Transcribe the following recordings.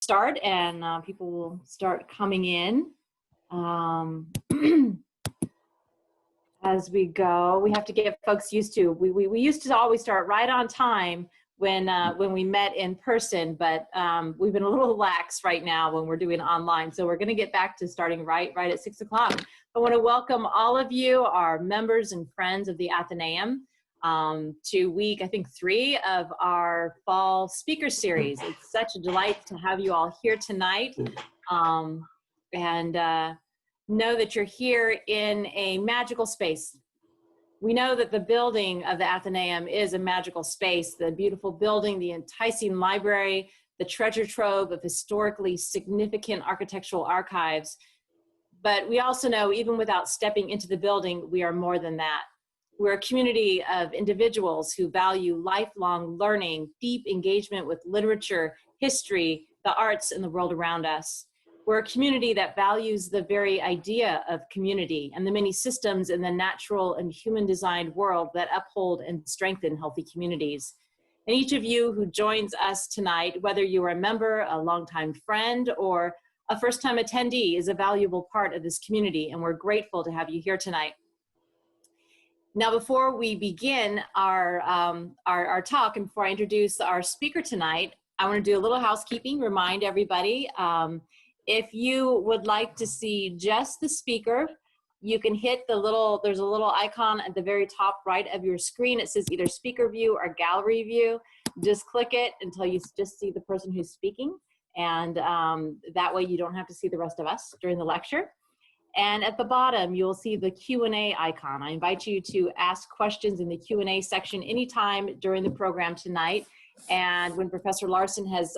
Start and people will start coming in as we go. We have to get folks used to. We used to always start right on time when we met in person, but we've been a little lax right now when we're doing online. So we're going to get back to starting right at 6 o'clock. I want to welcome all of you, our members and friends of the Athenaeum, to week, I think, 3 of our fall speaker series. It's such a delight to have you all here tonight, and know that you're here in a magical space. We know that the building of the Athenaeum is a magical space, the beautiful building, the enticing library, the treasure trove of historically significant architectural archives. But we also know, even without stepping into the building, we are more than that. We're a community of individuals who value lifelong learning, deep engagement with literature, history, the arts, and the world around us. We're a community that values the very idea of community and the many systems in the natural and human-designed world that uphold and strengthen healthy communities. And each of you who joins us tonight, whether you are a member, a longtime friend, or a first-time attendee, is a valuable part of this community, and we're grateful to have you here tonight. Now, before we begin our talk, and before I introduce our speaker tonight, I want to do a little housekeeping, remind everybody, if you would like to see just the speaker, you can hit the little, there's a little icon at the very top right of your screen. It says either speaker view or gallery view. Just click it until you just see the person who's speaking. And that way you don't have to see the rest of us during the lecture. And at the bottom, you'll see the Q&A icon. I invite you to ask questions in the Q&A section anytime during the program tonight. And when Professor Larson has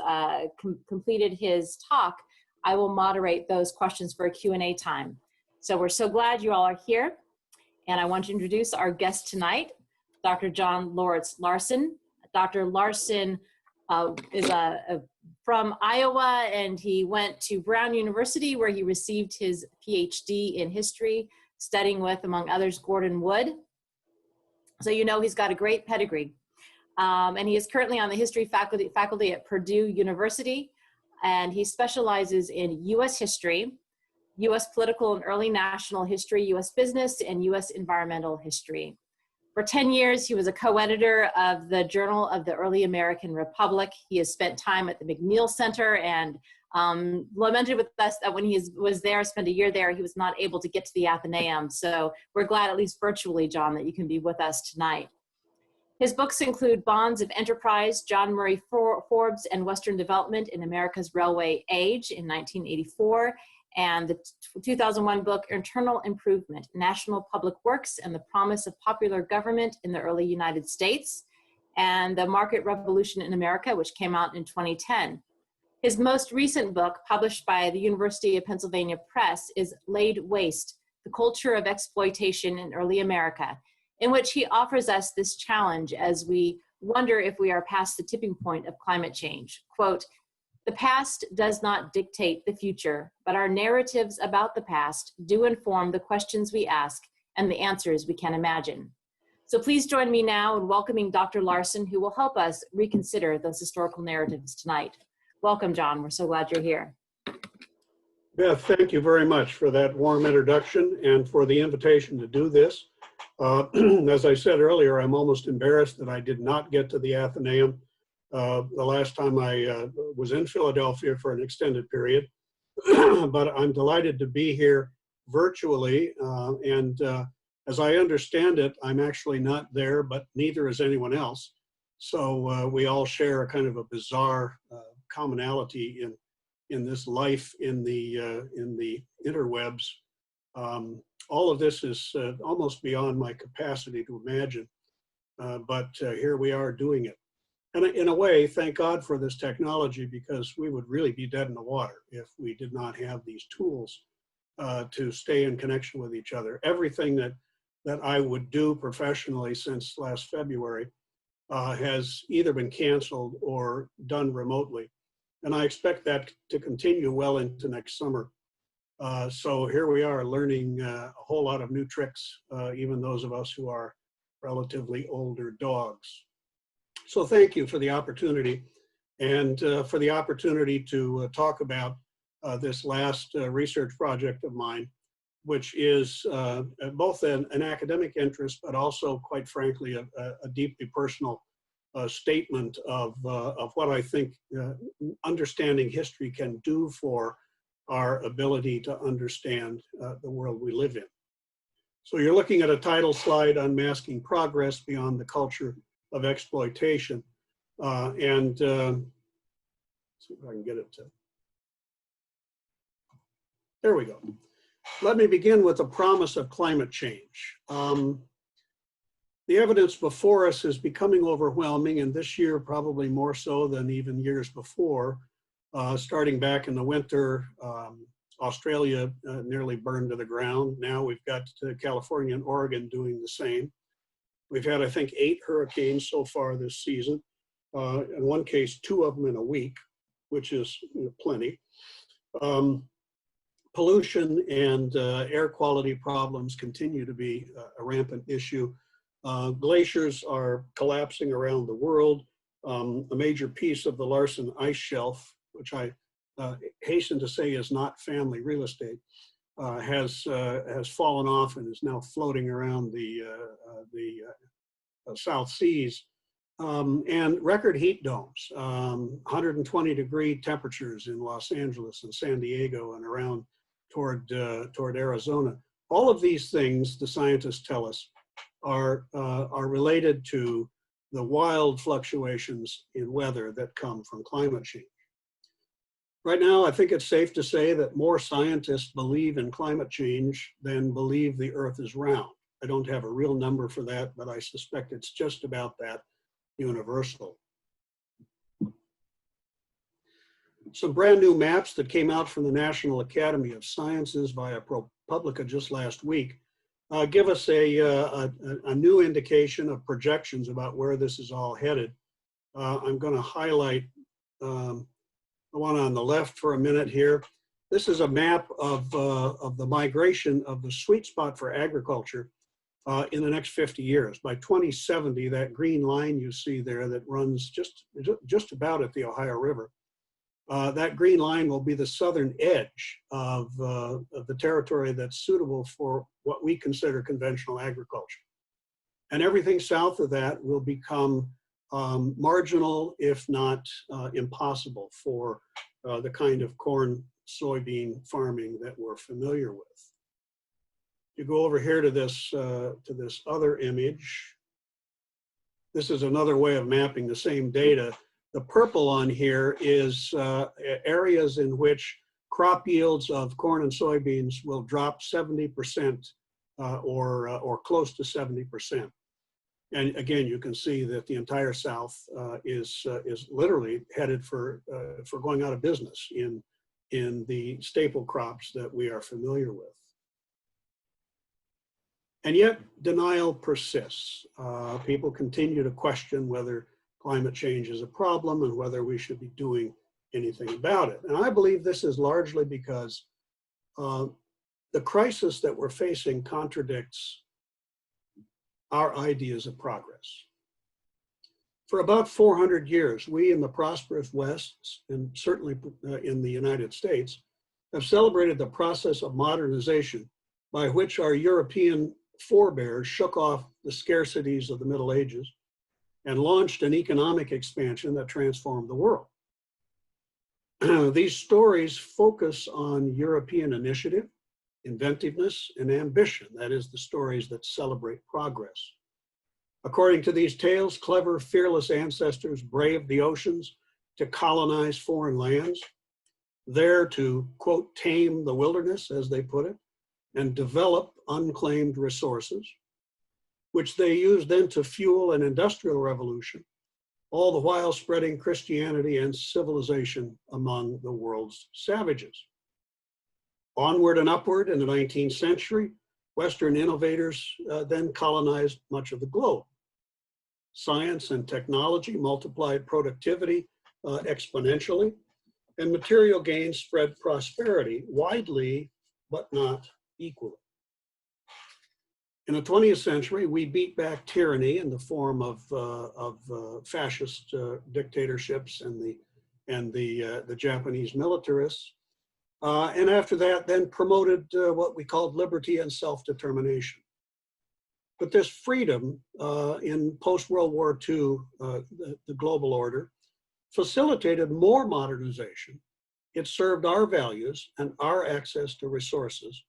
completed his talk, I will moderate those questions for a Q&A time. So we're so glad you all are here. And I want to introduce our guest tonight, Dr. John Lauritz Larson. Dr. Larson is from Iowa, and he went to Brown University, where he received his PhD in history, studying with, among others, Gordon Wood. So you know he's got a great pedigree. And he is currently on the history faculty at Purdue University, and he specializes in U.S. history, U.S. political and early national history, U.S. business, and U.S. environmental history. For 10 years, he was a co-editor of the Journal of the Early American Republic. He has spent time at the McNeil Center and lamented with us that when he was there, spent a year there, he was not able to get to the Athenaeum. So we're glad, at least virtually, John, that you can be with us tonight. His books include Bonds of Enterprise, John Murray Forbes and Western Development in America's Railway Age in 1984, and the 2001 book, Internal Improvement, National Public Works and the Promise of Popular Government in the Early United States, and The Market Revolution in America, which came out in 2010. His most recent book, published by the University of Pennsylvania Press, is Laid Waste, The Culture of Exploitation in Early America, in which he offers us this challenge as we wonder if we are past the tipping point of climate change. Quote, "The past does not dictate the future, but our narratives about the past do inform the questions we ask and the answers we can imagine." So please join me now in welcoming Dr. Larson, who will help us reconsider those historical narratives tonight. Welcome, John. We're so glad you're here. Beth, thank you very much for that warm introduction and for the invitation to do this. As I said earlier, I'm almost embarrassed that I did not get to the Athenaeum the last time I was in Philadelphia for an extended period, but I'm delighted to be here virtually, and as I understand it, I'm actually not there, but neither is anyone else. So we all share a kind of a bizarre commonality in this life in the interwebs. All of this is almost beyond my capacity to imagine, but here we are doing it. And in a way, thank God for this technology, because we would really be dead in the water if we did not have these tools to stay in connection with each other. Everything that I would do professionally since last February has either been canceled or done remotely. And I expect that to continue well into next summer. So here we are learning a whole lot of new tricks, even those of us who are relatively older dogs. So thank you for the opportunity. and for the opportunity to talk about this last research project of mine, which is both an academic interest, but also, quite frankly, a deeply personal statement of what I think understanding history can do for our ability to understand the world we live in. So you're looking at a title slide, Unmasking Progress Beyond the Culture of Exploitation. Let's see if I can get it to, there we go. Let me begin with the promise of climate change. The evidence before us is becoming overwhelming, and this year probably more so than even years before. Starting back in the winter, Australia nearly burned to the ground. Now we've got California and Oregon doing the same. We've had, I think, 8 hurricanes so far this season. In one case, 2 of them in a week, which is plenty. Pollution and air quality problems continue to be a rampant issue. Glaciers are collapsing around the world. A major piece of the Larson ice shelf, which I hasten to say is not family real estate, has fallen off and is now floating around the South Seas. And record heat domes, 120-degree temperatures in Los Angeles and San Diego and around toward Arizona. All of these things, the scientists tell us, are related to the wild fluctuations in weather that come from climate change. Right now, I think it's safe to say that more scientists believe in climate change than believe the Earth is round. I don't have a real number for that, but I suspect it's just about that universal. Some brand new maps that came out from the National Academy of Sciences via ProPublica just last week give us a new indication of projections about where this is all headed. I'm going to highlight the one on the left for a minute here. This is a map of the migration of the sweet spot for agriculture in the next 50 years. By 2070, that green line you see there that runs just about at the Ohio River, that green line will be the southern edge of the territory that's suitable for what we consider conventional agriculture. And everything south of that will become marginal, if not impossible, for the kind of corn, soybean farming that we're familiar with. You go over here to this other image. This is another way of mapping the same data. The purple on here is areas in which crop yields of corn and soybeans will drop 70% or close to 70%. And again, you can see that the entire South is literally headed for going out of business in the staple crops that we are familiar with. And yet, denial persists. People continue to question whether climate change is a problem and whether we should be doing anything about it. And I believe this is largely because the crisis that we're facing contradicts our ideas of progress. For about 400 years, we in the prosperous West, and certainly in the United States, have celebrated the process of modernization by which our European forebears shook off the scarcities of the Middle Ages and launched an economic expansion that transformed the world. These stories focus on European initiative, inventiveness, and ambition. That is, the stories that celebrate progress. According to these tales, clever, fearless ancestors braved the oceans to colonize foreign lands, there to, quote, tame the wilderness, as they put it, and develop unclaimed resources, which they used then to fuel an industrial revolution, all the while spreading Christianity and civilization among the world's savages. Onward and upward in the 19th century, Western innovators then colonized much of the globe. Science and technology multiplied productivity exponentially, and material gains spread prosperity widely, but not equally. In the 20th century, we beat back tyranny in the form of fascist dictatorships and the and the Japanese militarists. And after that, then promoted what we called liberty and self-determination. But this freedom in post-World War II, the global order, facilitated more modernization. It served our values and our access to resources,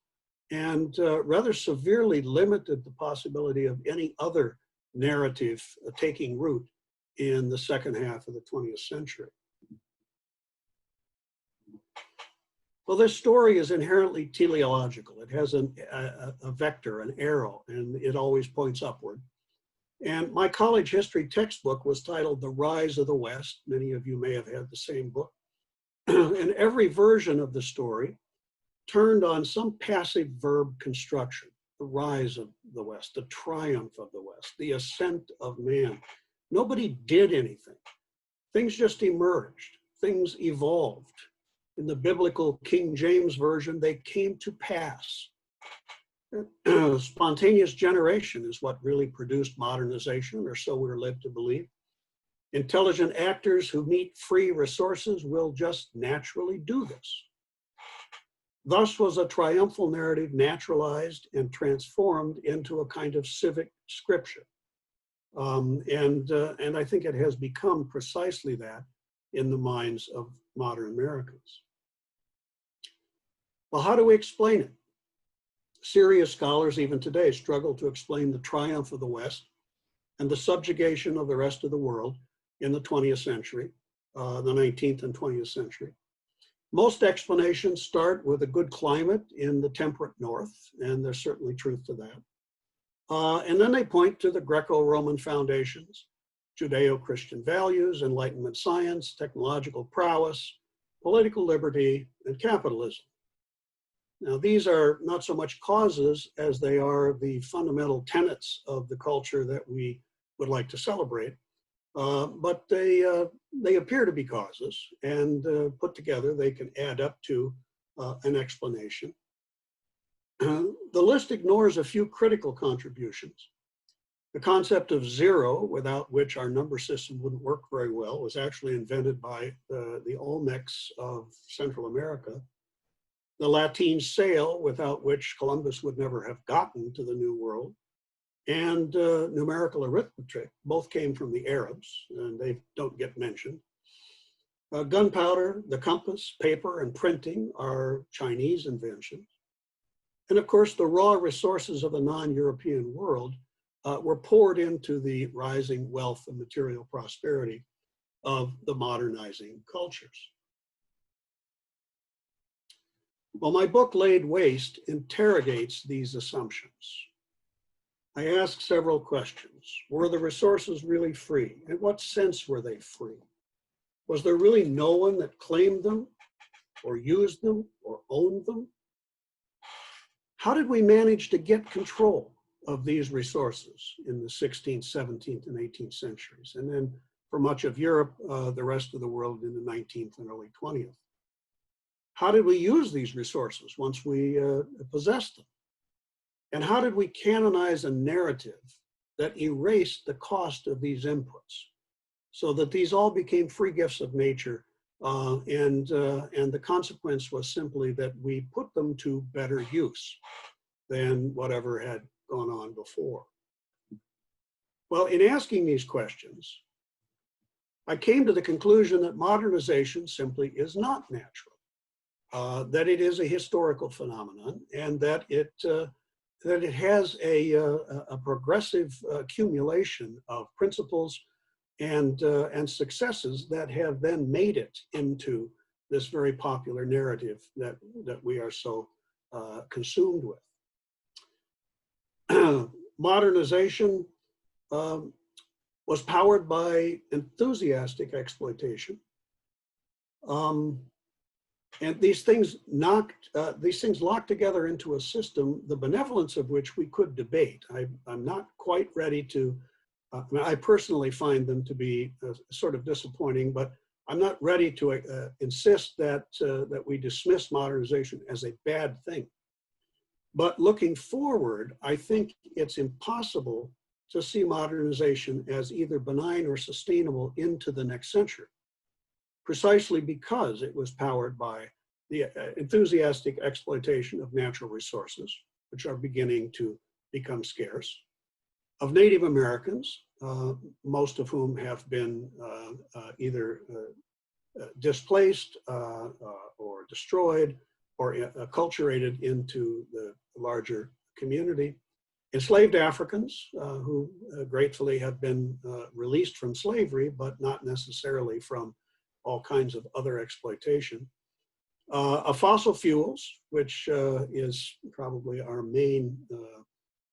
and rather severely limited the possibility of any other narrative taking root in the second half of the 20th century. Well, this story is inherently teleological. It has a vector, an arrow, and it always points upward. And my college history textbook was titled The Rise of the West. Many of you may have had the same book. And every version of the story turned on some passive verb construction: the rise of the West, the triumph of the West, the ascent of man. Nobody did anything. Things just emerged. Things evolved. In the biblical King James Version, they came to pass. Spontaneous generation is what really produced modernization, or so we're led to believe. Intelligent actors who meet free resources will just naturally do this. Thus was a triumphal narrative naturalized and transformed into a kind of civic scripture. And I think it has become precisely that in the minds of modern Americans. Well, how do we explain it? Serious scholars even today struggle to explain the triumph of the West and the subjugation of the rest of the world in the 20th century, the 19th and 20th century. Most explanations start with a good climate in the temperate North, and there's certainly truth to that. And then they point to the Greco-Roman foundations, Judeo-Christian values, Enlightenment science, technological prowess, political liberty, and capitalism. Now, these are not so much causes as they are the fundamental tenets of the culture that we would like to celebrate. But they appear to be causes, and put together, they can add up to an explanation. The list ignores a few critical contributions. The concept of zero, without which our number system wouldn't work very well, was actually invented by the Olmecs of Central America. The Latin sail, without which Columbus would never have gotten to the New World, and numerical arithmetic, both came from the Arabs, and they don't get mentioned. Gunpowder, the compass, paper, and printing are Chinese inventions. And of course, the raw resources of the non-European world were poured into the rising wealth and material prosperity of the modernizing cultures. Well, my book, Laid Waste, interrogates these assumptions. I ask several questions. Were the resources really free? In what sense were they free? Was there really no one that claimed them or used them or owned them? How did we manage to get control of these resources in the 16th, 17th, and 18th centuries? And then for much of Europe, the rest of the world in the 19th and early 20th. How did we use these resources once we possessed them? And how did we canonize a narrative that erased the cost of these inputs so that these all became free gifts of nature? And the consequence was simply that we put them to better use than whatever had gone on before. Well, in asking these questions, I came to the conclusion that modernization simply is not natural, that it is a historical phenomenon, and that it has a progressive accumulation of principles and successes that have then made it into this very popular narrative that we are so consumed with. Modernization was powered by enthusiastic exploitation. And these things locked together into a system, the benevolence of which we could debate. I'm not quite ready to, I personally find them to be sort of disappointing, but I'm not ready to insist that we dismiss modernization as a bad thing. But looking forward, I think it's impossible to see modernization as either benign or sustainable into the next century. precisely because it was powered by the enthusiastic exploitation of natural resources, which are beginning to become scarce, of Native Americans, most of whom have been either displaced or destroyed or acculturated into the larger community. Enslaved Africans who gratefully have been released from slavery, but not necessarily from all kinds of other exploitation. Of fossil fuels, which is probably our main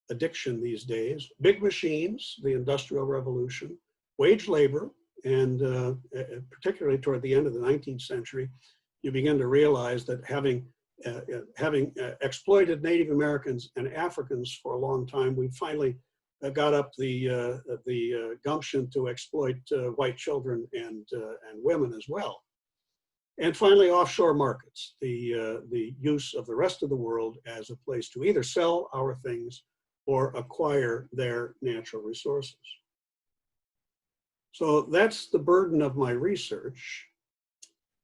addiction these days, big machines, the Industrial Revolution, wage labor, and particularly toward the end of the 19th century, you begin to realize that having exploited Native Americans and Africans for a long time, we finally got up the gumption to exploit white children and women as well. And finally, offshore markets, the use of the rest of the world as a place to either sell our things or acquire their natural resources. So that's the burden of my research.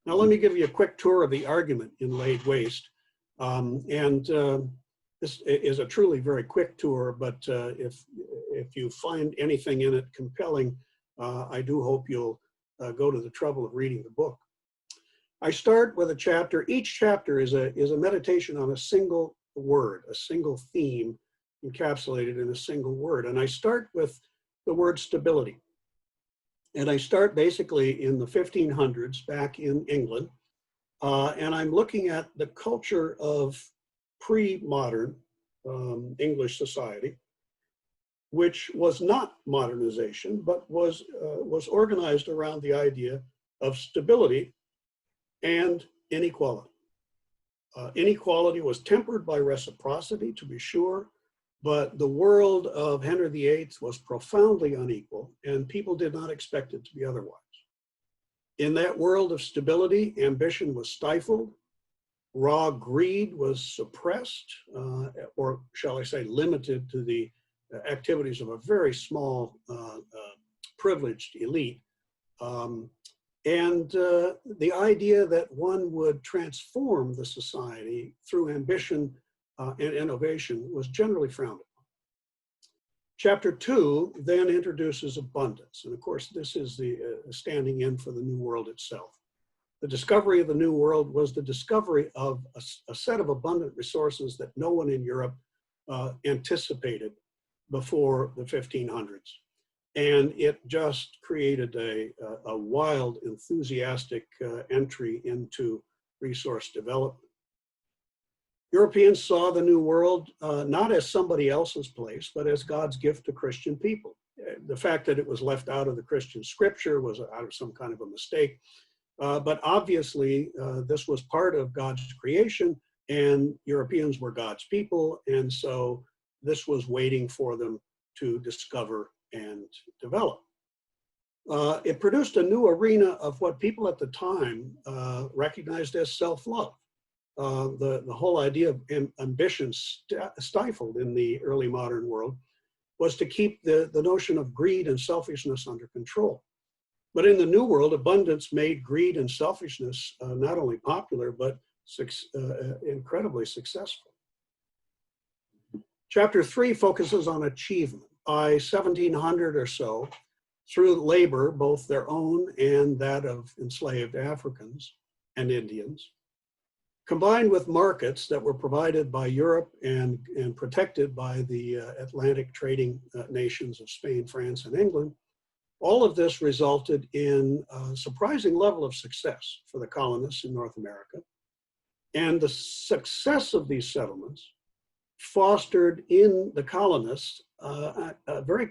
Now let me give you a quick tour of the argument in Laid Waste. This is a truly very quick tour, but if you find anything in it compelling, I do hope you'll go to the trouble of reading the book. I start with a chapter. Each chapter is a meditation on a single word, a single theme encapsulated in a single word. And I start with the word stability. And I start basically in the 1500s back in England. And I'm looking at the culture of pre-modern English society, which was not modernization, but was organized around the idea of stability and inequality. Inequality was tempered by reciprocity, to be sure, but the world of Henry VIII was profoundly unequal, and people did not expect it to be otherwise. In that world of stability, ambition was stifled, raw greed was suppressed, or shall I say limited to the activities of a very small privileged elite. And the idea that one would transform the society through ambition and innovation was generally frowned upon. Chapter 2 then introduces abundance. And of course, this is the standing in for the New World itself. The discovery of the New World was the discovery of a set of abundant resources that no one in Europe anticipated before the 1500s. And it just created a wild, enthusiastic entry into resource development. Europeans saw the New World not as somebody else's place, but as God's gift to Christian people. The fact that it was left out of the Christian scripture was out of some kind of a mistake. But obviously, this was part of God's creation, and Europeans were God's people, and so this was waiting for them to discover and develop. It produced a new arena of what people at the time recognized as self-love. The whole idea of ambition stifled in the early modern world was to keep the notion of greed and selfishness under control. But in the New World, abundance made greed and selfishness not only popular, but incredibly successful. Chapter 3 focuses on achievement. By 1700 or so, through labor, both their own and that of enslaved Africans and Indians, combined with markets that were provided by Europe and protected by the Atlantic trading nations of Spain, France, and England, all of this resulted in a surprising level of success for the colonists in North America. And the success of these settlements fostered in the colonists a very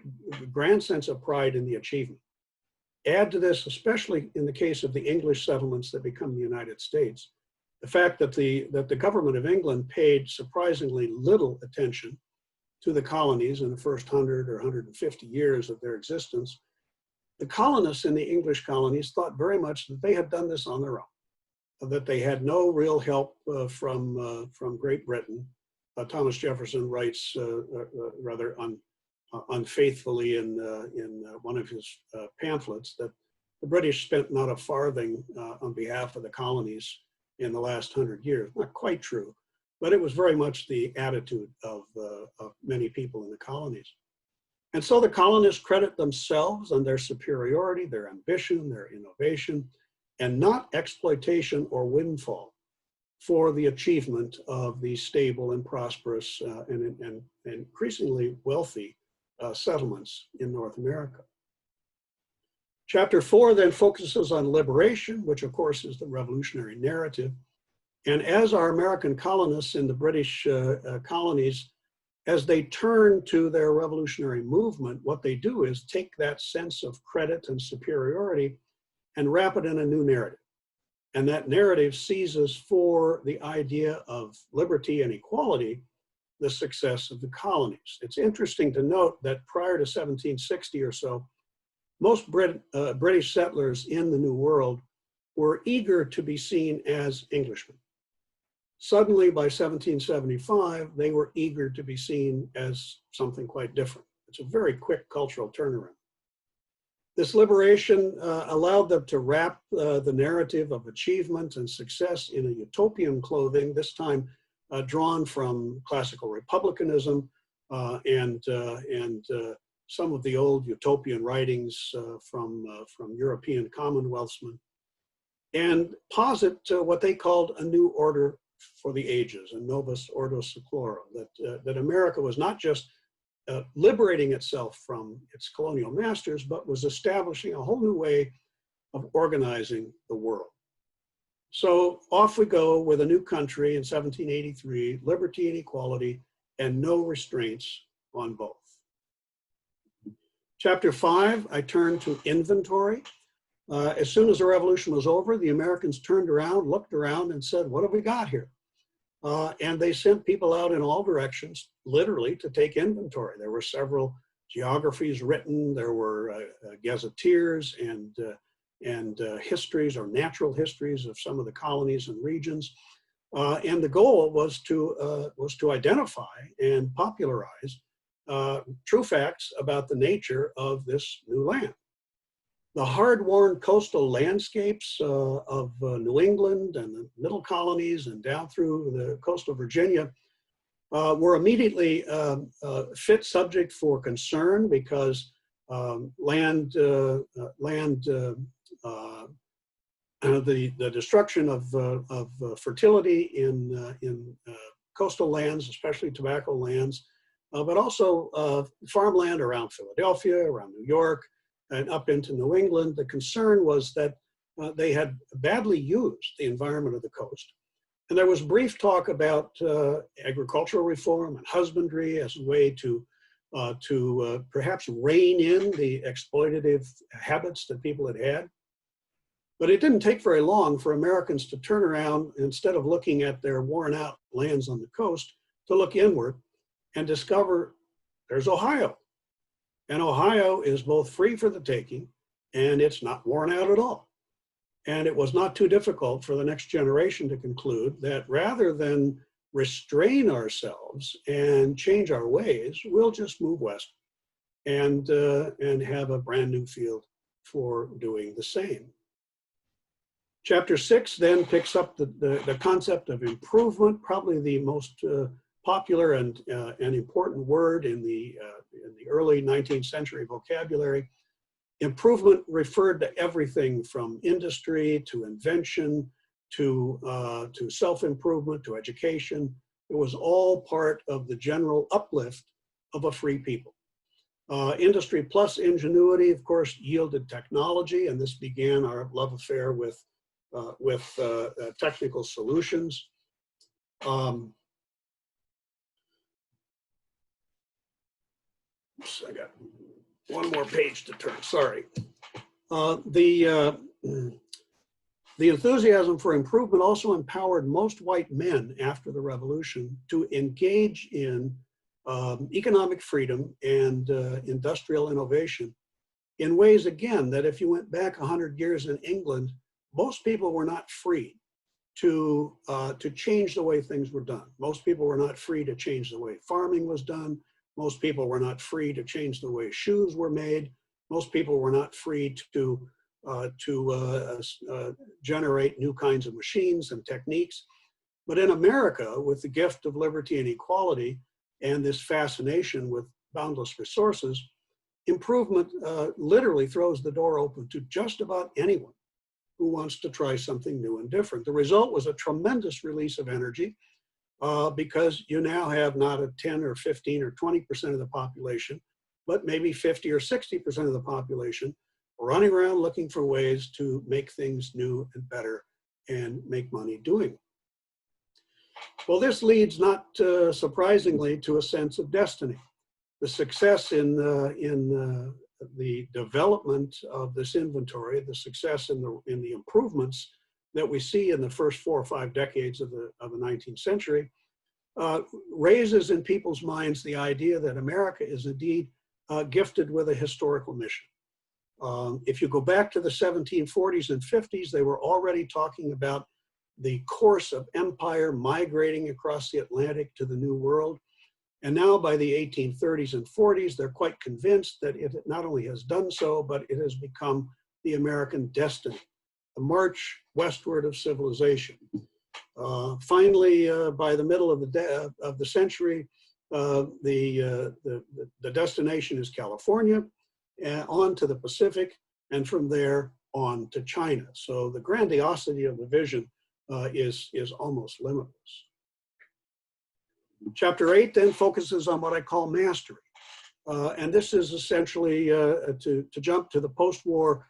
grand sense of pride in the achievement. Add to this, especially in the case of the English settlements that become the United States, the fact that the government of England paid surprisingly little attention to the colonies in the first 100 or 150 years of their existence. The colonists in the English colonies thought very much that they had done this on their own, that they had no real help from Great Britain. Thomas Jefferson writes rather unfaithfully in one of his pamphlets that the British spent not a farthing on behalf of the colonies in the last 100 years. Not quite true, but it was very much the attitude of many people in the colonies. And so the colonists credit themselves on their superiority, their ambition, their innovation, and not exploitation or windfall for the achievement of these stable and prosperous and increasingly wealthy settlements in North America. Chapter 4 then focuses on liberation, which of course is the revolutionary narrative. And as our American colonists in the British colonies, as they turn to their revolutionary movement, what they do is take that sense of credit and superiority and wrap it in a new narrative. And that narrative seizes for the idea of liberty and equality the success of the colonies. It's interesting to note that prior to 1760 or so, most British settlers in the New World were eager to be seen as Englishmen. Suddenly, by 1775, they were eager to be seen as something quite different. It's a very quick cultural turnaround. This liberation allowed them to wrap the narrative of achievement and success in a utopian clothing, this time drawn from classical republicanism and some of the old utopian writings from European Commonwealthmen, and posit what they called a new order for the ages, a novus ordo seclorum, that America was not just liberating itself from its colonial masters, but was establishing a whole new way of organizing the world. So off we go with a new country in 1783, liberty and equality, and no restraints on both. Chapter 5, I turn to inventory. As soon as the revolution was over, the Americans turned around, looked around, and said, what have we got here? And they sent people out in all directions, literally, to take inventory. There were several geographies written, there were gazetteers and histories or natural histories of some of the colonies and regions. And the goal was to identify and popularize true facts about the nature of this new land. The hard-worn coastal landscapes of New England and the middle colonies and down through the coast of Virginia were immediately fit subject for concern because the destruction of fertility in coastal lands, especially tobacco lands, but also farmland around Philadelphia, around New York, and up into New England. The concern was that they had badly used the environment of the coast. And there was brief talk about agricultural reform and husbandry as a way to perhaps rein in the exploitative habits that people had had. But it didn't take very long for Americans to turn around, instead of looking at their worn out lands on the coast, to look inward and discover there's Ohio. And Ohio is both free for the taking and it's not worn out at all. And it was not too difficult for the next generation to conclude that rather than restrain ourselves and change our ways, we'll just move west and have a brand new field for doing the same. Chapter 6 then picks up the concept of improvement, probably the most popular and important word in the early 19th century vocabulary. Improvement referred to everything from industry to invention to self-improvement to education. It was all part of the general uplift of a free people. Industry plus ingenuity, of course, yielded technology, and this began our love affair with technical solutions. I got one more page to turn, sorry. The enthusiasm for improvement also empowered most white men after the revolution to engage in economic freedom and industrial innovation in ways, again, that if you went back 100 years in England, most people were not free to change the way things were done. Most people were not free to change the way farming was done. Most people were not free to change the way shoes were made. Most people were not free to generate new kinds of machines and techniques. But in America, with the gift of liberty and equality and this fascination with boundless resources, improvement literally throws the door open to just about anyone who wants to try something new and different. The result was a tremendous release of energy because you now have not a 10 or 15 or 20% of the population, but maybe 50 or 60% of the population running around looking for ways to make things new and better and make money doing it. Well, this leads not surprisingly to a sense of destiny. The success in the development of this inventory, the success in the improvements that we see in the first 4 or 5 decades of the 19th century, raises in people's minds the idea that America is indeed gifted with a historical mission. If you go back to the 1740s and 50s, they were already talking about the course of empire migrating across the Atlantic to the New World. And now by the 1830s and 40s, they're quite convinced that it not only has done so, but it has become the American destiny, the march westward of civilization. Finally, by the middle of the century, the destination is California, on to the Pacific, and from there on to China. So the grandiosity of the vision is almost limitless. Chapter 8 then focuses on what I call mastery. And this is essentially to jump to the post-war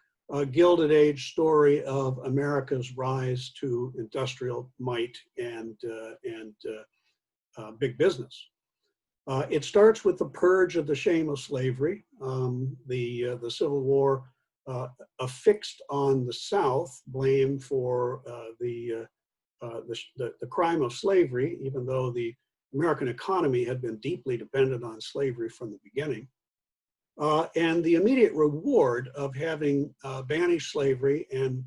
Gilded Age story of America's rise to industrial might and big business. It starts with the purge of the shame of slavery. The Civil War affixed on the South blame for the crime of slavery, even though the American economy had been deeply dependent on slavery from the beginning. And the immediate reward of having banished slavery and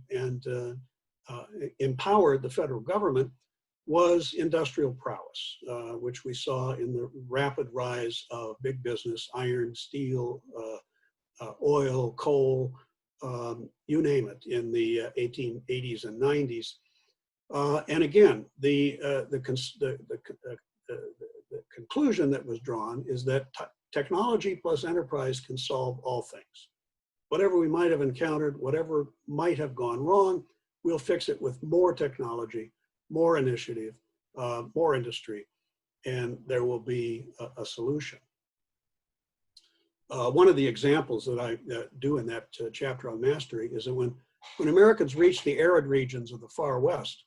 empowered the federal government was industrial prowess, which we saw in the rapid rise of big business, iron, steel, oil, coal, you name it, in the 1880s and 90s. And again, the conclusion that was drawn is that technology plus enterprise can solve all things. Whatever we might have encountered, whatever might have gone wrong, we'll fix it with more technology, more initiative, more industry, and there will be a solution. One of the examples that I do in that chapter on mastery is that when Americans reached the arid regions of the far west,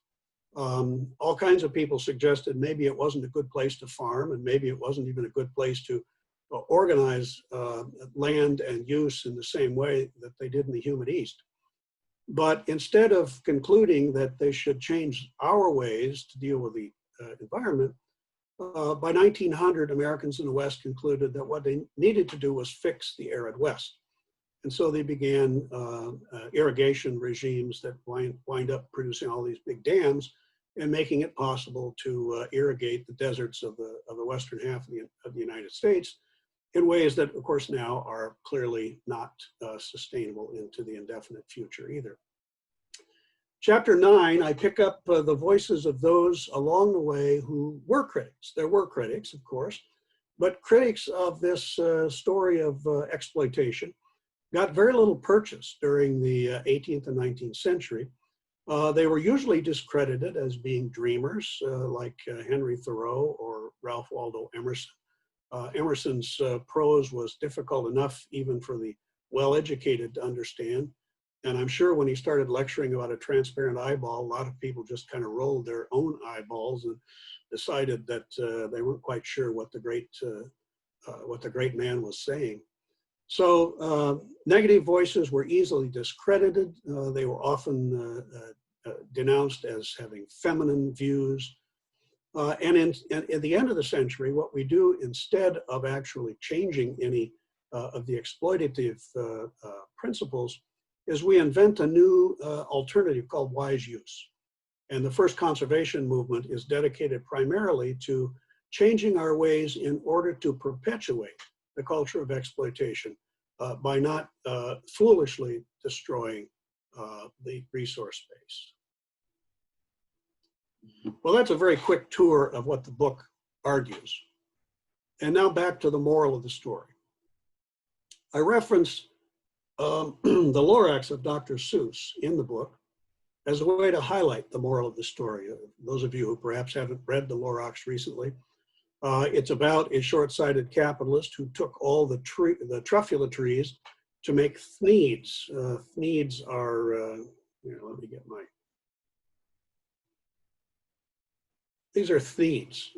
all kinds of people suggested maybe it wasn't a good place to farm, and maybe it wasn't even a good place to organize land and use in the same way that they did in the humid East. But instead of concluding that they should change our ways to deal with the environment, by 1900, Americans in the West concluded that what they needed to do was fix the arid West. And so they began irrigation regimes that wind up producing all these big dams and making it possible to irrigate the deserts of the western half of the United States in ways that, of course, now are clearly not sustainable into the indefinite future either. Chapter 9, I pick up the voices of those along the way who were critics. There were critics, of course, but critics of this story of exploitation got very little purchase during the 18th and 19th century. They were usually discredited as being dreamers like Henry Thoreau or Ralph Waldo Emerson. Emerson's prose was difficult enough even for the well-educated to understand. And I'm sure when he started lecturing about a transparent eyeball, a lot of people just kind of rolled their own eyeballs and decided that they weren't quite sure what the great man was saying. So negative voices were easily discredited. They were often denounced as having feminine views. And at the end of the century, what we do instead of actually changing any of the exploitative principles is we invent a new alternative called wise use. And the first conservation movement is dedicated primarily to changing our ways in order to perpetuate the culture of exploitation by not foolishly destroying the resource base. Well, that's a very quick tour of what the book argues. And now back to the moral of the story. I reference the Lorax of Dr. Seuss in the book as a way to highlight the moral of the story. Those of you who perhaps haven't read the Lorax recently, it's about a short-sighted capitalist who took all the truffula trees to make thneeds. Thneeds are, let me get my, these are thneeds,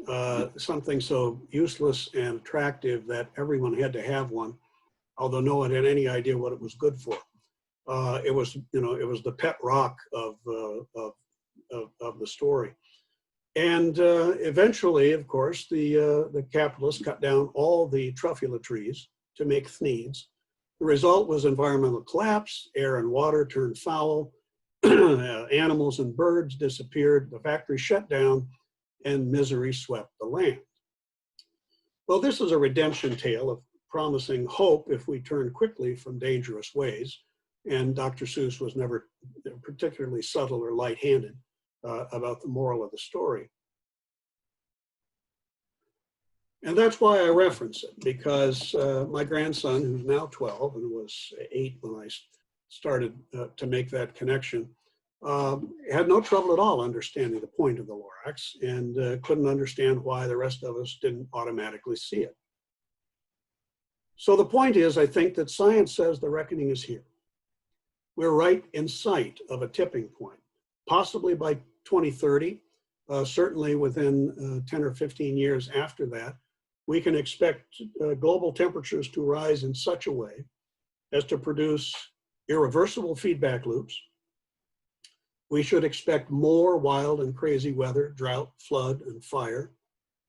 something so useless and attractive that everyone had to have one, although no one had any idea what it was good for. It was the pet rock of the story. And eventually, of course, the capitalists cut down all the truffula trees to make thneeds. The result was environmental collapse, air and water turned foul, animals and birds disappeared, the factory shut down, and misery swept the land. Well, this is a redemption tale of promising hope if we turn quickly from dangerous ways. And Dr. Seuss was never particularly subtle or light-handed about the moral of the story. And that's why I reference it, because my grandson, who's now 12 and was 8 when I started to make that connection, had no trouble at all understanding the point of the Lorax and couldn't understand why the rest of us didn't automatically see it. So the point is, I think that science says the reckoning is here. We're right in sight of a tipping point, possibly by 2030, certainly within 10 or 15 years after that. We can expect global temperatures to rise in such a way as to produce irreversible feedback loops. We should expect more wild and crazy weather, drought, flood, and fire.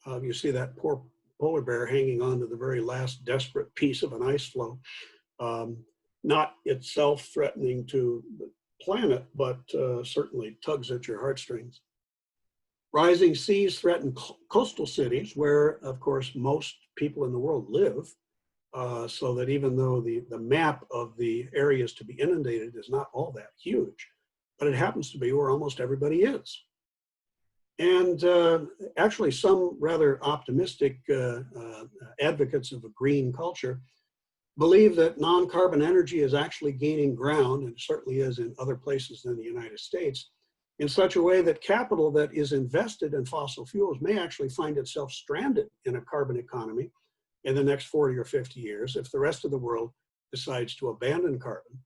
You see that poor polar bear hanging on to the very last desperate piece of an ice floe. Not itself threatening to the planet, but certainly tugs at your heartstrings. Rising seas threaten coastal cities where, of course, most people in the world live, so that even though the map of the areas to be inundated is not all that huge, but it happens to be where almost everybody is. And actually, some rather optimistic advocates of a green culture believe that non-carbon energy is actually gaining ground, and certainly is in other places than the United States, in such a way that capital that is invested in fossil fuels may actually find itself stranded in a carbon economy in the next 40 or 50 years if the rest of the world decides to abandon carbon.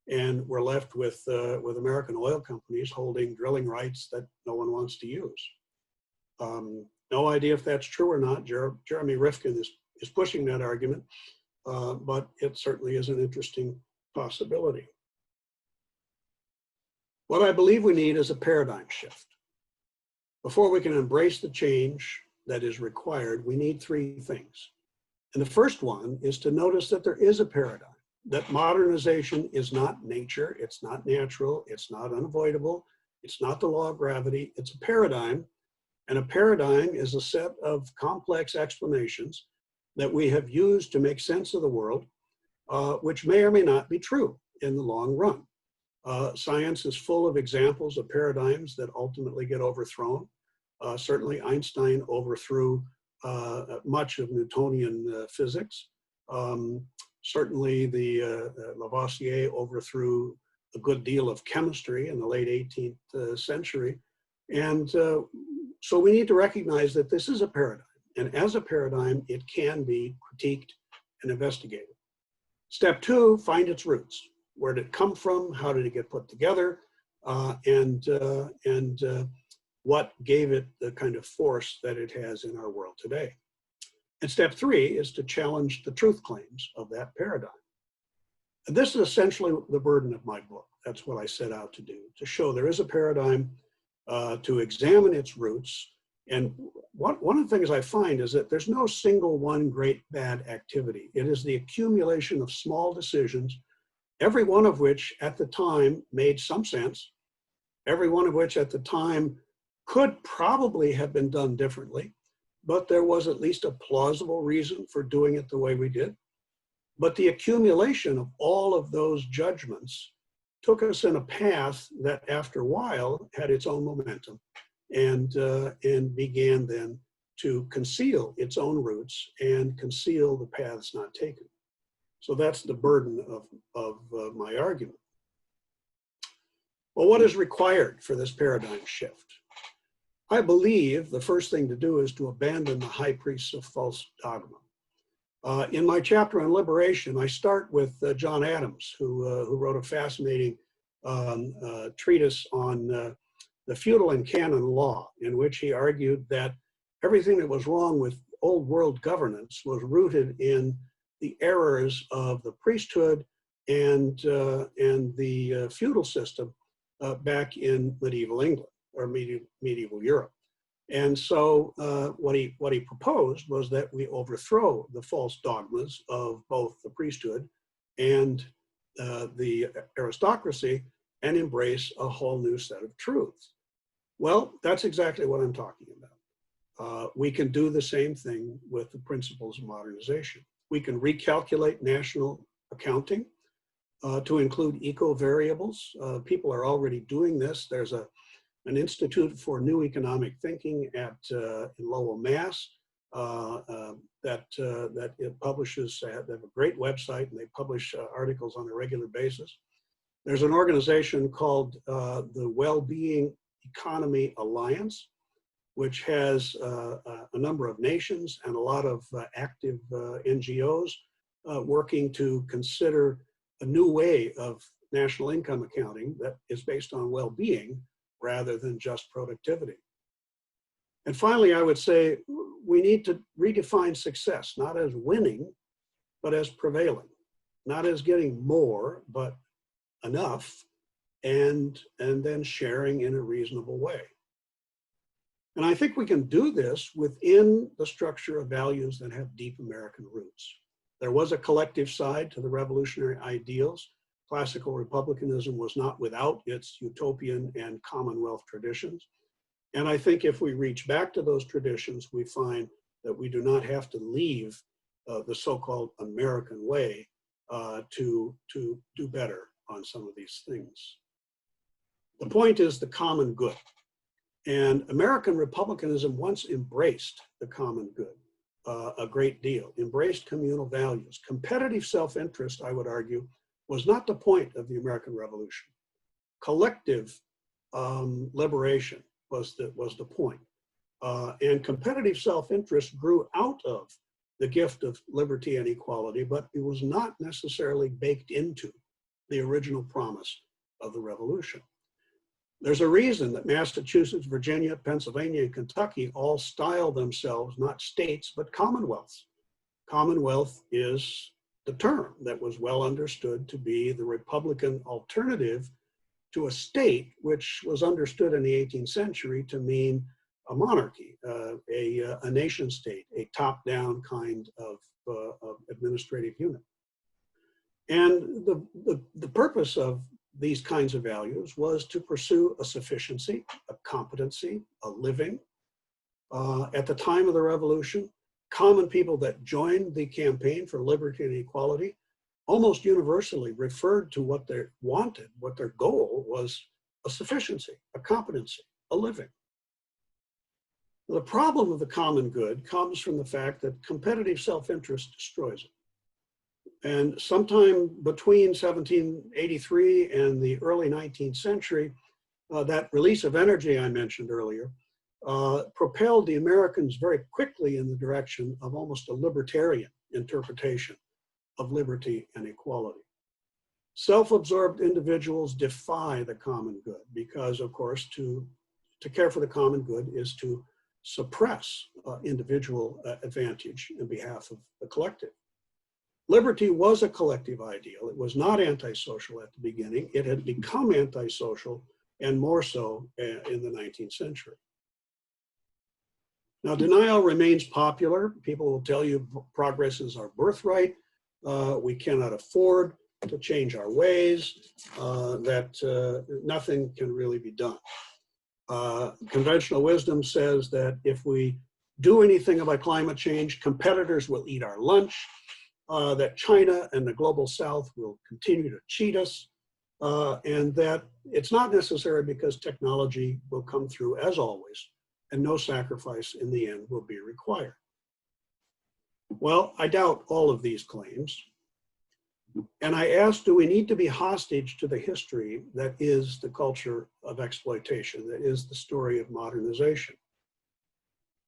And we're left with American oil companies holding drilling rights that no one wants to use. No idea if that's true or not. Jeremy Rifkin is pushing that argument, but it certainly is an interesting possibility. What I believe we need is a paradigm shift. Before we can embrace the change that is required, we need 3 things. And the first one is to notice that there is a paradigm, that modernization is not nature, it's not natural, it's not unavoidable, it's not the law of gravity, it's a paradigm. And a paradigm is a set of complex explanations that we have used to make sense of the world, which may or may not be true in the long run. Science is full of examples of paradigms that ultimately get overthrown. Certainly Einstein overthrew much of Newtonian physics. Certainly Lavoisier overthrew a good deal of chemistry in the late 18th century. And so we need to recognize that this is a paradigm. And as a paradigm, it can be critiqued and investigated. Step 2, find its roots. Where did it come from? How did it get put together? And what gave it the kind of force that it has in our world today? And step 3 is to challenge the truth claims of that paradigm. And this is essentially the burden of my book. That's what I set out to do, to show there is a paradigm, to examine its roots. And one of the things I find is that there's no single one great bad activity. It is the accumulation of small decisions, every one of which at the time made some sense, every one of which at the time could probably have been done differently, but there was at least a plausible reason for doing it the way we did. But the accumulation of all of those judgments took us in a path that after a while had its own momentum and began then to conceal its own roots and conceal the paths not taken. So that's the burden of my argument. Well, what is required for this paradigm shift? I believe the first thing to do is to abandon the high priests of false dogma. In my chapter on liberation, I start with John Adams, who wrote a fascinating treatise on the feudal and canon law, in which he argued that everything that was wrong with old world governance was rooted in the errors of the priesthood and the feudal system back in medieval England or medieval Europe. And so what he proposed was that we overthrow the false dogmas of both the priesthood and the aristocracy and embrace a whole new set of truths. Well, that's exactly what I'm talking about. We can do the same thing with the principles of modernization. We can recalculate national accounting to include eco-variables. People are already doing this. There's an Institute for New Economic Thinking in Lowell, Mass. That it publishes. They have a great website, and they publish articles on a regular basis. There's an organization called the Wellbeing Economy Alliance, which has a number of nations and a lot of active NGOs working to consider a new way of national income accounting that is based on well-being rather than just productivity. And finally, I would say we need to redefine success, not as winning, but as prevailing, not as getting more, but enough, and then sharing in a reasonable way. And I think we can do this within the structure of values that have deep American roots. There was a collective side to the revolutionary ideals. Classical republicanism was not without its utopian and commonwealth traditions. And I think if we reach back to those traditions, we find that we do not have to leave the so-called American way to do better on some of these things. The point is the common good. And American republicanism once embraced the common good a great deal, embraced communal values. Competitive self-interest, I would argue, was not the point of the American Revolution. Collective liberation was the point. And competitive self-interest grew out of the gift of liberty and equality, but it was not necessarily baked into the original promise of the revolution. There's a reason that Massachusetts, Virginia, Pennsylvania, and Kentucky all style themselves not states, but commonwealths. Commonwealth is the term that was well understood to be the Republican alternative to a state, which was understood in the 18th century to mean a monarchy, a nation state, a top-down kind of administrative unit. And the purpose of these kinds of values was to pursue a sufficiency, a competency, a living. At the time of the revolution, common people that joined the campaign for liberty and equality almost universally referred to what they wanted, what their goal was: a sufficiency, a competency, a living. The problem of the common good comes from the fact that competitive self-interest destroys it. And sometime between 1783 and the early 19th century, that release of energy I mentioned earlier propelled the Americans very quickly in the direction of almost a libertarian interpretation of liberty and equality. Self-absorbed individuals defy the common good because, of course, to care for the common good is to suppress individual advantage in behalf of the collective. Liberty was a collective ideal. It was not antisocial at the beginning. It had become antisocial, and more so in the 19th century. Now, denial remains popular. People will tell you progress is our birthright. We cannot afford to change our ways, that nothing can really be done. Conventional wisdom says that if we do anything about climate change, competitors will eat our lunch, that China and the global South will continue to cheat us, and that it's not necessary because technology will come through as always, and no sacrifice in the end will be required. Well, I doubt all of these claims. And I ask, do we need to be hostage to the history that is the culture of exploitation, that is the story of modernization?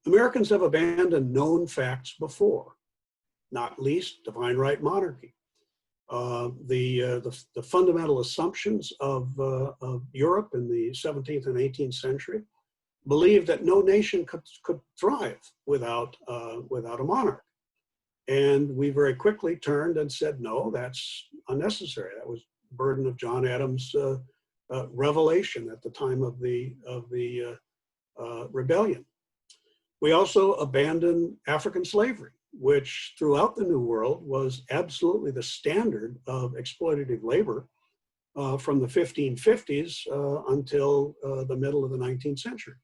Americans have abandoned known facts before, not least divine right monarchy. The fundamental assumptions of Europe in the 17th and 18th century believed that no nation could thrive without a monarch. And we very quickly turned and said, no, that's unnecessary. That was the burden of John Adams' revelation at the time of the rebellion. We also abandoned African slavery, which throughout the New World was absolutely the standard of exploitative labor from the 1550s until the middle of the 19th century.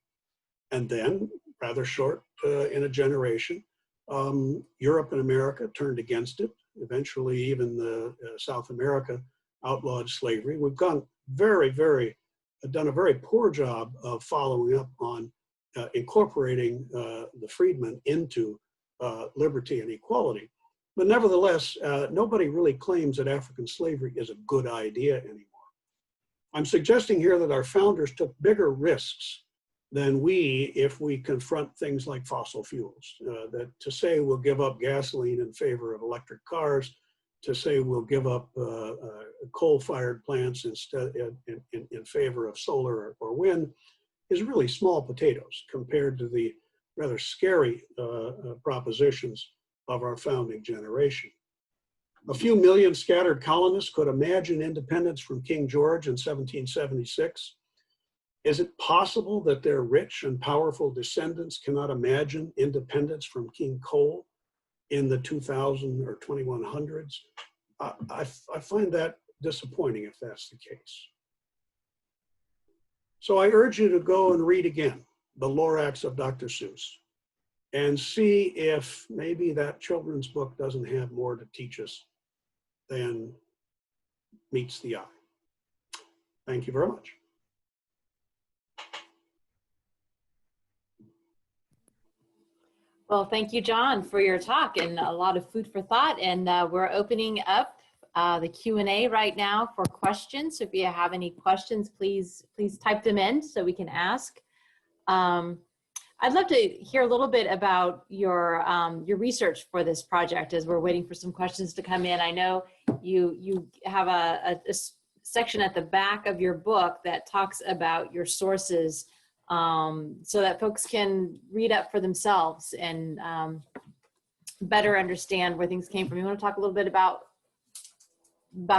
And then, rather short in a generation, Europe and America turned against it. Eventually, even South America outlawed slavery. We've done a very poor job of following up on incorporating the freedmen into liberty and equality. But nevertheless, nobody really claims that African slavery is a good idea anymore. I'm suggesting here that our founders took bigger risks than we if we confront things like fossil fuels. That to say we'll give up gasoline in favor of electric cars, to say we'll give up coal-fired plants instead in favor of solar or wind is really small potatoes compared to the rather scary propositions of our founding generation. A few million scattered colonists could imagine independence from King George in 1776. Is it possible that their rich and powerful descendants cannot imagine independence from King Cole in the 2000 or 2100s? I find that disappointing if that's the case. So I urge you to go and read again the Lorax of Dr. Seuss and see if maybe that children's book doesn't have more to teach us than meets the eye. Thank you very much. Well, thank you, John, for your talk and a lot of food for thought. And we're opening up the Q&A right now for questions. So if you have any questions, please type them in so we can ask. I'd love to hear a little bit about your research for this project as we're waiting for some questions to come in. I know you have a section at the back of your book that talks about your sources so that folks can read up for themselves and better understand where things came from. You want to talk a little bit about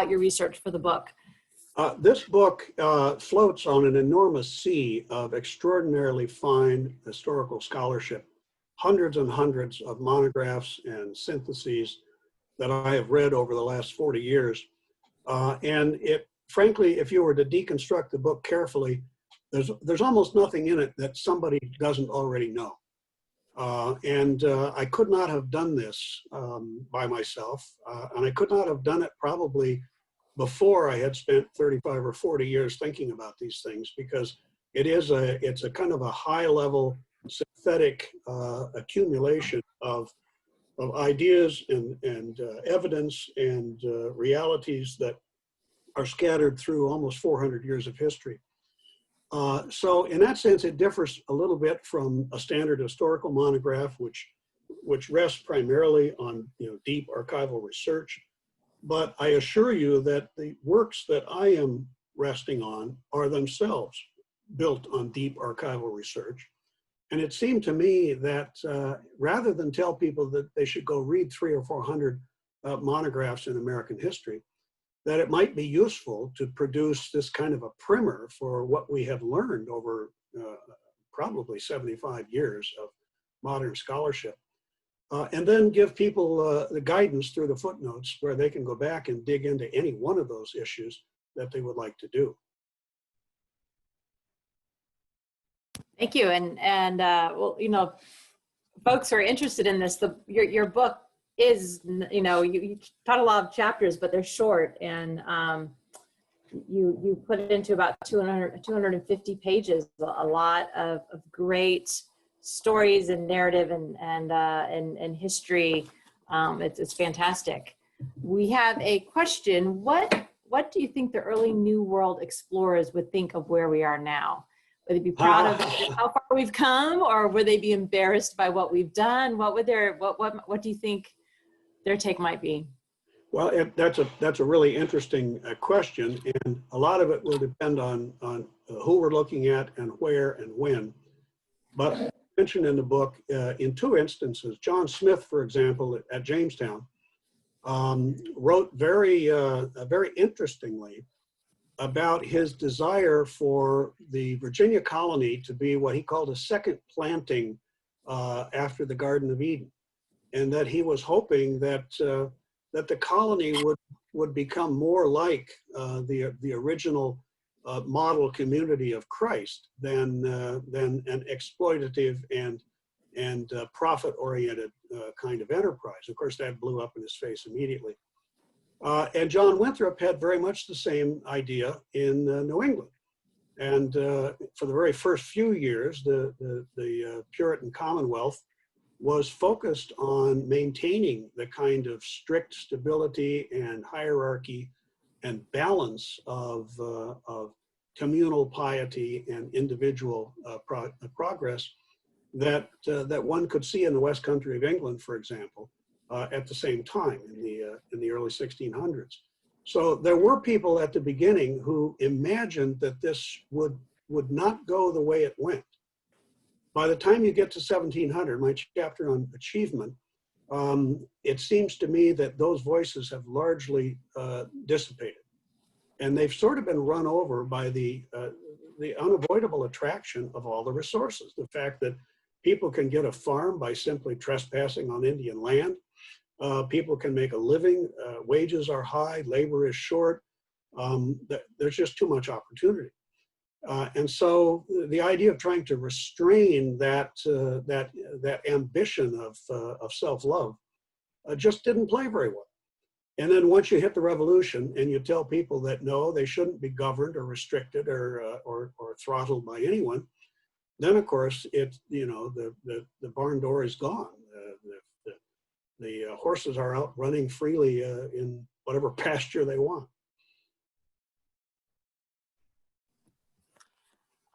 your research for the book? This book floats on an enormous sea of extraordinarily fine historical scholarship, hundreds and hundreds of monographs and syntheses that I have read over the last 40 years. And frankly, if you were to deconstruct the book carefully, there's almost nothing in it that somebody doesn't already know. I could not have done this by myself, and I could not have done it probably before I had spent 35 or 40 years thinking about these things, because it's a kind of a high level synthetic accumulation of ideas and evidence and realities that are scattered through almost 400 years of history. So in that sense, it differs a little bit from a standard historical monograph, which rests primarily on deep archival research. But I assure you that the works that I am resting on are themselves built on deep archival research. And it seemed to me that rather than tell people that they should go read 300 or 400 monographs in American history, that it might be useful to produce this kind of a primer for what we have learned over probably 75 years of modern scholarship. And then give people the guidance through the footnotes where they can go back and dig into any one of those issues that they would like to do. Thank you. And well, folks who are interested in this, your book is, you taught a lot of chapters, but they're short. And you put it into about 250 pages, a lot of great stories and narrative and history. It's fantastic. We have a question. What do you think the early New World explorers would think of where we are now? Would they be proud of how far we've come, or would they be embarrassed by what we've done? What do you think their take might be? Well, that's a really interesting question, and a lot of it will depend on who we're looking at and where and when. But I mentioned in the book, in two instances, John Smith, for example, at Jamestown, wrote very interestingly about his desire for the Virginia colony to be what he called a second planting after the Garden of Eden, and that he was hoping that that the colony would become more like the original model community of Christ than an exploitative and profit-oriented kind of enterprise. Of course, that blew up in his face immediately. And John Winthrop had very much the same idea in New England. And for the very first few years, the Puritan Commonwealth was focused on maintaining the kind of strict stability and hierarchy and balance of communal piety and individual progress that one could see in the West Country of England, for example, at the same time in the early 1600s. So there were people at the beginning who imagined that this would not go the way it went. By the time you get to 1700, my chapter on achievement, it seems to me that those voices have largely dissipated. And they've sort of been run over by the unavoidable attraction of all the resources. The fact that people can get a farm by simply trespassing on Indian land. People can make a living, wages are high, labor is short. There's just too much opportunity. And so the idea of trying to restrain that ambition of self-love just didn't play very well. And then once you hit the revolution and you tell people that no, they shouldn't be governed or restricted or throttled by anyone, then of course the barn door is gone. The horses are out running freely in whatever pasture they want.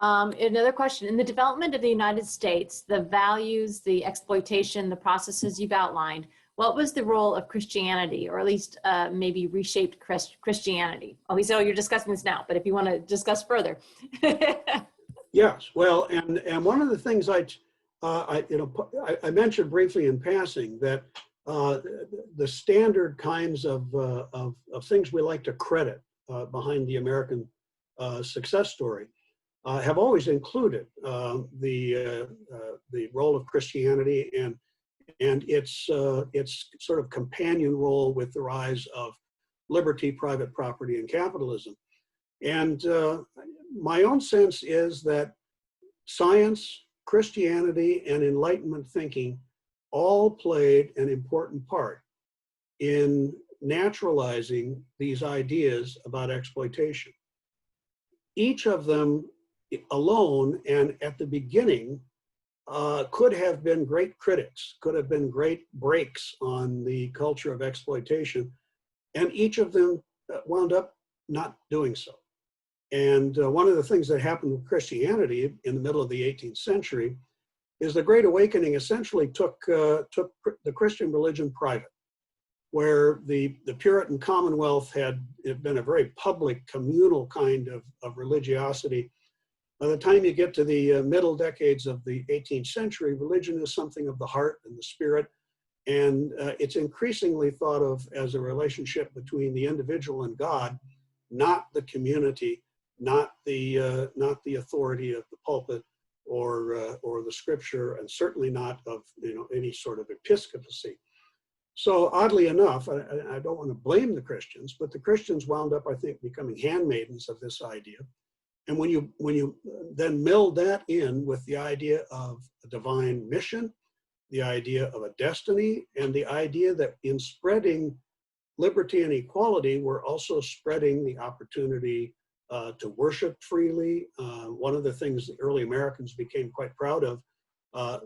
Another question, in the development of the United States, the values, the exploitation, the processes you've outlined, what was the role of Christianity, or at least maybe reshaped Christianity? Oh, so you're discussing this now, but if you want to discuss further. Yes, well, and one of the things I mentioned briefly in passing that the standard kinds of things we like to credit behind the American success story have always included the role of Christianity and its sort of companion role with the rise of liberty, private property, and capitalism. And my own sense is that science, Christianity, and Enlightenment thinking all played an important part in naturalizing these ideas about exploitation. Each of them alone and at the beginning could have been great critics, could have been great breaks on the culture of exploitation, and each of them wound up not doing so. And one of the things that happened with Christianity in the middle of the 18th century is the Great Awakening essentially took the Christian religion private, where the Puritan Commonwealth had been a very public, communal kind of religiosity. By the time you get to the middle decades of the 18th century, religion is something of the heart and the spirit, and it's increasingly thought of as a relationship between the individual and God, not the community, not the authority of the pulpit or the scripture, and certainly not of any sort of episcopacy. So oddly enough, I don't want to blame the Christians, but the Christians wound up, I think, becoming handmaidens of this idea. And when you then meld that in with the idea of a divine mission, the idea of a destiny, and the idea that in spreading liberty and equality were also spreading the opportunity to worship freely. One of the things the early Americans became quite proud of,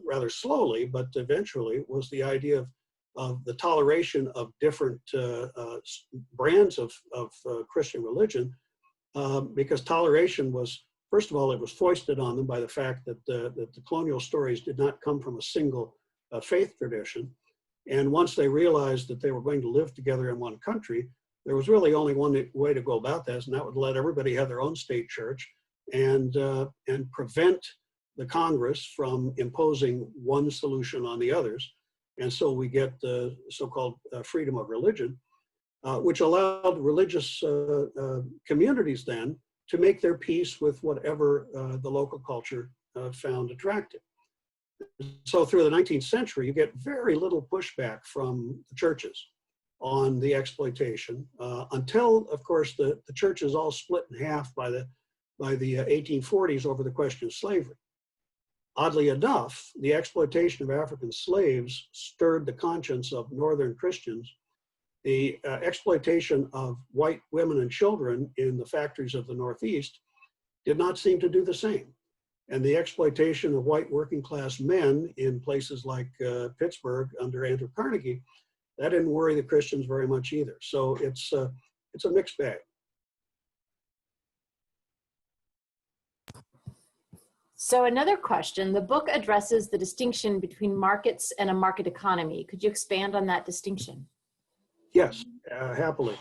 rather slowly, but eventually, was the idea of the toleration of different brands of Christian religion, because toleration was, first of all, it was foisted on them by the fact that the colonial stories did not come from a single faith tradition. And once they realized that they were going to live together in one country, there was really only one way to go about this, and that would let everybody have their own state church and prevent the Congress from imposing one solution on the others. And so we get the so-called freedom of religion, which allowed religious communities then to make their peace with whatever the local culture found attractive. So through the 19th century, you get very little pushback from the churches on the exploitation until, of course, the churches all split in half by the 1840s over the question of slavery. Oddly enough, the exploitation of African slaves stirred the conscience of Northern Christians. The exploitation of white women and children in the factories of the Northeast did not seem to do the same. And the exploitation of white working class men in places like Pittsburgh under Andrew Carnegie, that didn't worry the Christians very much either. So it's a mixed bag. So another question, the book addresses the distinction between markets and a market economy. Could you expand on that distinction? Yes, happily.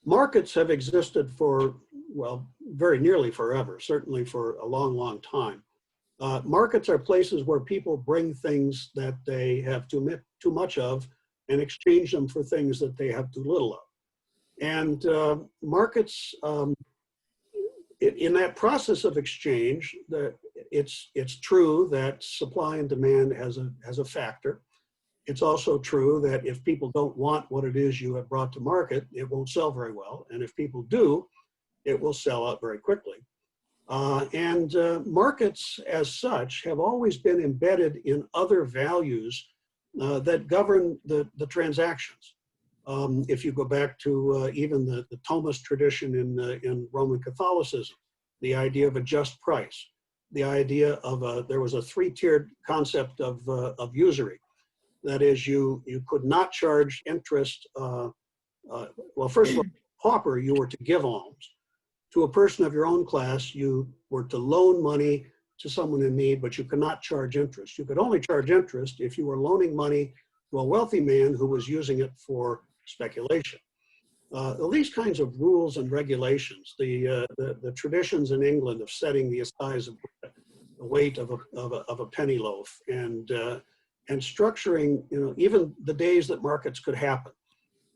Markets have existed for, well, very nearly forever, certainly for a long, long time. Markets are places where people bring things that they have too much of and exchange them for things that they have too little of. And markets, in that process of exchange, it's true that supply and demand has a factor. It's also true that if people don't want what it is you have brought to market, it won't sell very well. And if people do, it will sell out very quickly. Markets as such have always been embedded in other values that govern the transactions. If you go back to even the Thomist tradition in Roman Catholicism, the idea of a just price, the idea of there was a three-tiered concept of usury. That is, you could not charge interest. Well, first of all, pauper, you were to give alms. To a person of your own class, you were to loan money to someone in need, but you could not charge interest. You could only charge interest if you were loaning money to a wealthy man who was using it for speculation. These kinds of rules and regulations, the traditions in England of setting the size of the weight of a penny loaf and structuring, even the days that markets could happen,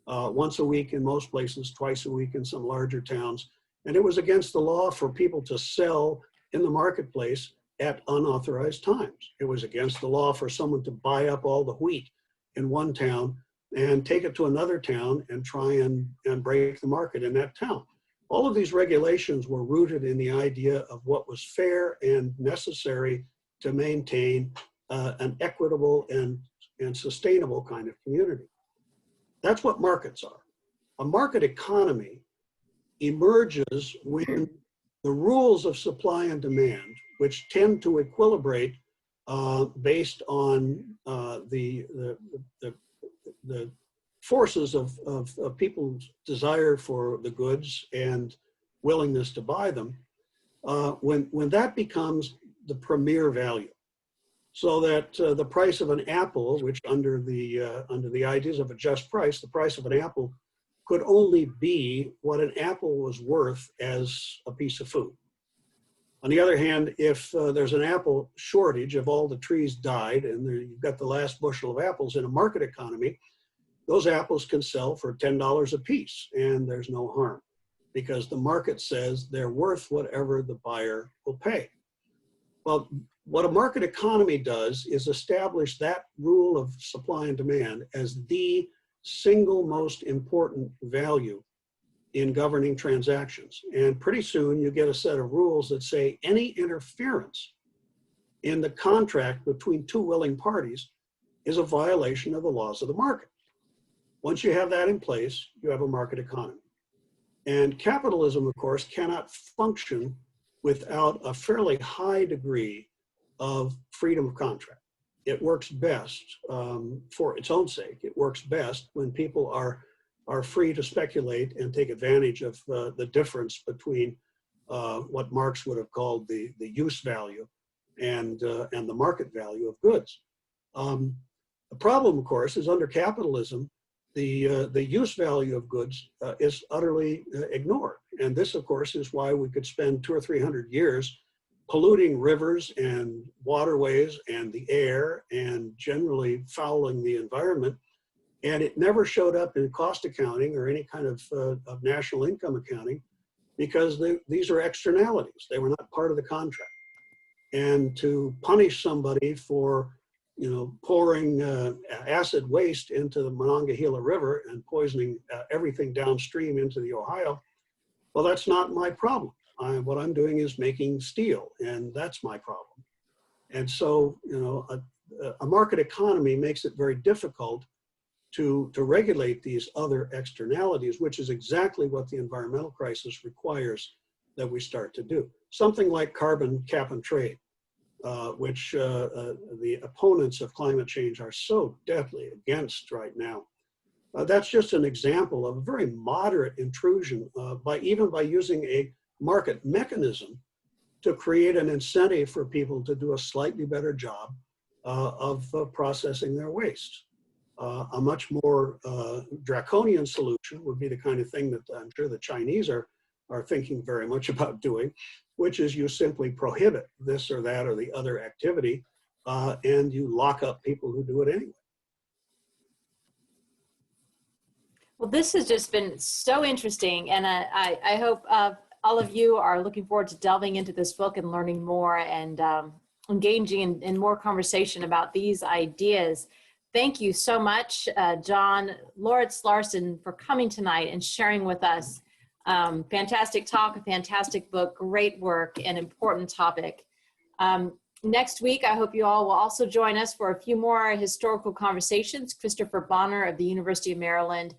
once a week in most places, twice a week in some larger towns. And it was against the law for people to sell in the marketplace at unauthorized times. It was against the law for someone to buy up all the wheat in one town and take it to another town and try and break the market in that town. All of these regulations were rooted in the idea of what was fair and necessary to maintain an equitable and sustainable kind of community. That's what markets are. A market economy emerges when the rules of supply and demand, which tend to equilibrate based on the forces of people's desire for the goods and willingness to buy them, when that becomes the premier value. So that the price of an apple, which under the ideas of a just price, the price of an apple could only be what an apple was worth as a piece of food. On the other hand, if there's an apple shortage, if all the trees died and you've got the last bushel of apples in a market economy, those apples can sell for $10 a piece and there's no harm because the market says they're worth whatever the buyer will pay. Well, what a market economy does is establish that rule of supply and demand as the single most important value in governing transactions. And pretty soon you get a set of rules that say any interference in the contract between two willing parties is a violation of the laws of the market. Once you have that in place, you have a market economy. And capitalism, of course, cannot function without a fairly high degree of freedom of contract. It works best for its own sake. It works best when people are free to speculate and take advantage of the difference between what Marx would have called the use value and the market value of goods. The problem, of course, is under capitalism, the use value of goods is utterly ignored. And this, of course, is why we could spend 200 or 300 years polluting rivers and waterways and the air and generally fouling the environment. And it never showed up in cost accounting or any kind of national income accounting because these are externalities. They were not part of the contract. And to punish somebody for pouring acid waste into the Monongahela River and poisoning everything downstream into the Ohio, well, that's not my problem. What I'm doing is making steel, and that's my problem. And so, a market economy makes it very difficult to regulate these other externalities, which is exactly what the environmental crisis requires that we start to do. Something like carbon cap and trade, which the opponents of climate change are so deadly against right now. That's just an example of a very moderate intrusion even by using a market mechanism to create an incentive for people to do a slightly better job of processing their waste. A much more draconian solution would be the kind of thing that I'm sure the Chinese are thinking very much about doing, which is you simply prohibit this or that or the other activity, and you lock up people who do it anyway. Well, this has just been so interesting, and I hope all of you are looking forward to delving into this book and learning more and engaging in more conversation about these ideas. Thank you so much, John Lauritz Larson, for coming tonight and sharing with us. Fantastic talk, a fantastic book, great work, and important topic. Next week, I hope you all will also join us for a few more historical conversations. Christopher Bonner of the University of Maryland.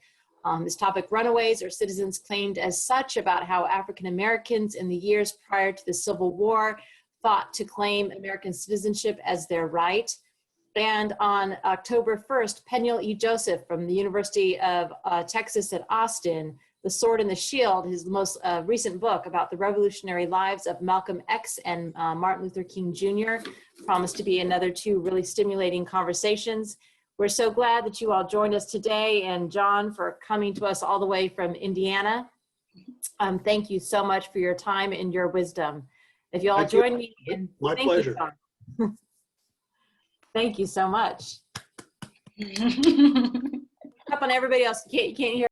This topic, runaways or citizens claimed as such, about how African Americans in the years prior to the Civil War fought to claim American citizenship as their right. And on October 1st, Peniel E. Joseph from the University of Texas at Austin, The Sword and the Shield, his most recent book about the revolutionary lives of Malcolm X and Martin Luther King Jr. Promised to be another two really stimulating conversations. We're so glad that you all joined us today, and John for coming to us all the way from Indiana. Thank you so much for your time and your wisdom. If you all join me, and my pleasure. Thank you so much. Up on everybody else, you can't hear.